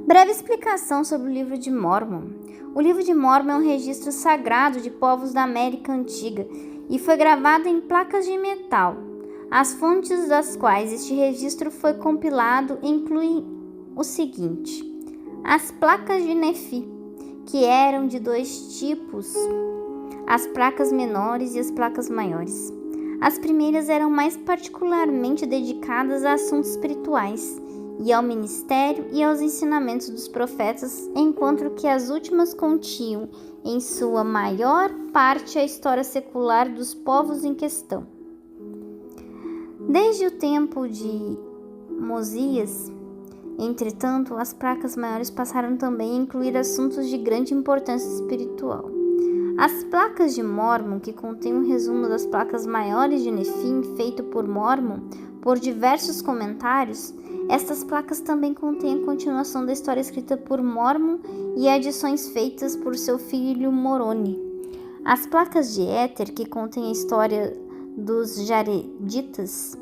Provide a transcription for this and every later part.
Breve explicação sobre o Livro de Mórmon. O Livro de Mórmon é um registro sagrado de povos da América Antiga e foi gravado em placas de metal. As fontes das quais este registro foi compilado incluem o seguinte: as placas de Nefi, que eram de dois tipos, as placas menores e as placas maiores. As primeiras eram mais particularmente dedicadas a assuntos espirituais e ao ministério e aos ensinamentos dos profetas, enquanto que as últimas continham, em sua maior parte, a história secular dos povos em questão. Desde o tempo de Mosias, entretanto, as placas maiores passaram também a incluir assuntos de grande importância espiritual. As placas de Mórmon, que contêm um resumo das placas maiores de Nefim, feito por Mórmon, por diversos comentários, estas placas também contêm a continuação da história escrita por Mórmon e adições feitas por seu filho Moroni. As placas de Éter, que contêm a história dos Jareditas,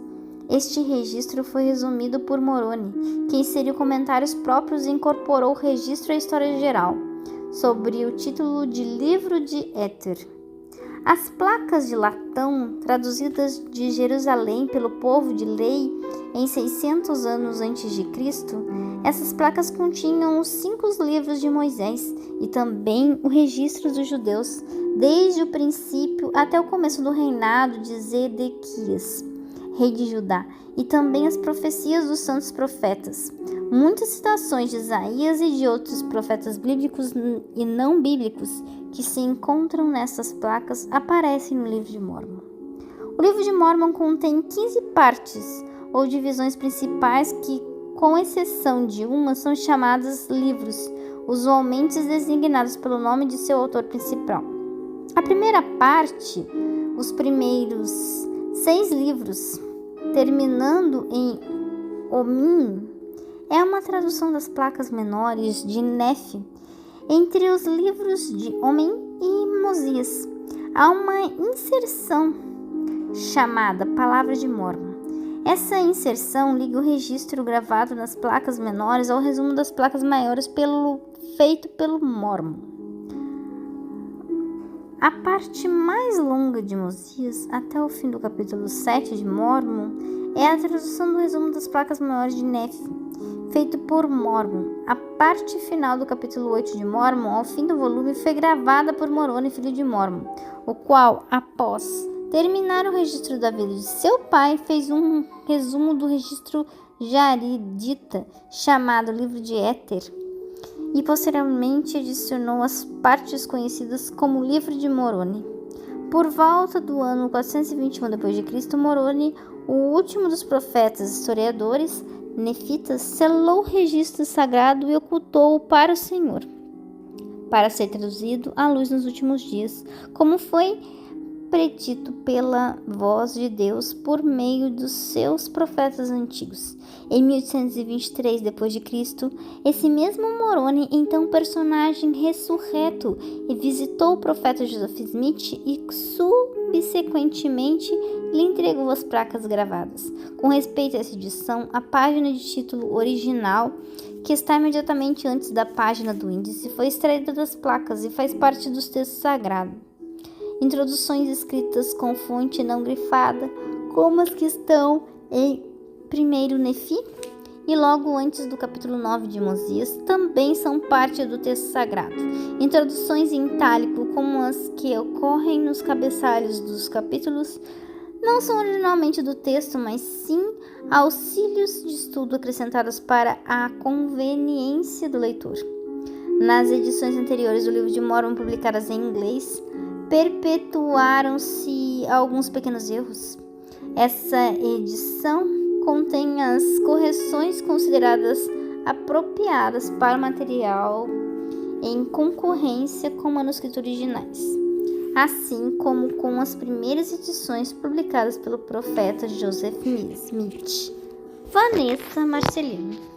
este registro foi resumido por Moroni, que inseriu comentários próprios e incorporou o registro à história geral, sobre o título de Livro de Éter. As placas de latão, traduzidas de Jerusalém pelo povo de Lei em 600 anos a.C., essas placas continham os 5 livros de Moisés e também o registro dos judeus, desde o princípio até o começo do reinado de Zedequias, rei de Judá, e também as profecias dos santos profetas. Muitas citações de Isaías e de outros profetas bíblicos e não bíblicos que se encontram nessas placas aparecem no Livro de Mórmon. O Livro de Mórmon contém 15 partes ou divisões principais que, com exceção de uma, são chamadas livros, usualmente designados pelo nome de seu autor principal. A primeira parte, os primeiros 6 livros, terminando em Omim, é uma tradução das placas menores de Nefi entre os livros de Omim e Mosias. Há uma inserção chamada Palavra de Mórmon. Essa inserção liga o registro gravado nas placas menores ao resumo das placas maiores feito pelo Mórmon. A parte mais longa de Mosias, até o fim do capítulo 7 de Mórmon, é a tradução do resumo das placas maiores de Nefi, feito por Mórmon. A parte final do capítulo 8 de Mórmon, ao fim do volume, foi gravada por Moroni, filho de Mórmon, o qual, após terminar o registro da vida de seu pai, fez um resumo do registro Jaredita, chamado Livro de Éter, e posteriormente adicionou as partes conhecidas como Livro de Moroni. Por volta do ano 421 d.C., Moroni, o último dos profetas historiadores nefitas, selou o registro sagrado e ocultou-o para o Senhor, para ser traduzido à luz nos últimos dias, como foi predito pela voz de Deus por meio dos seus profetas antigos. Em 1823 d.C., esse mesmo Moroni, então personagem ressurreto, visitou o profeta Joseph Smith e subsequentemente lhe entregou as placas gravadas. Com respeito a essa edição, a página de título original, que está imediatamente antes da página do índice, foi extraída das placas e faz parte dos textos sagrados. Introduções escritas com fonte não grifada, como as que estão em 1 Nefi e logo antes do capítulo 9 de Mosias, também são parte do texto sagrado. Introduções em itálico, como as que ocorrem nos cabeçalhos dos capítulos, não são originalmente do texto, mas sim auxílios de estudo acrescentados para a conveniência do leitor. Nas edições anteriores do Livro de Mórmon, publicadas em inglês, perpetuaram-se alguns pequenos erros. Essa edição contém as correções consideradas apropriadas para o material em concorrência com manuscritos originais, assim como com as primeiras edições publicadas pelo profeta Joseph Smith. Vanessa Marcelino.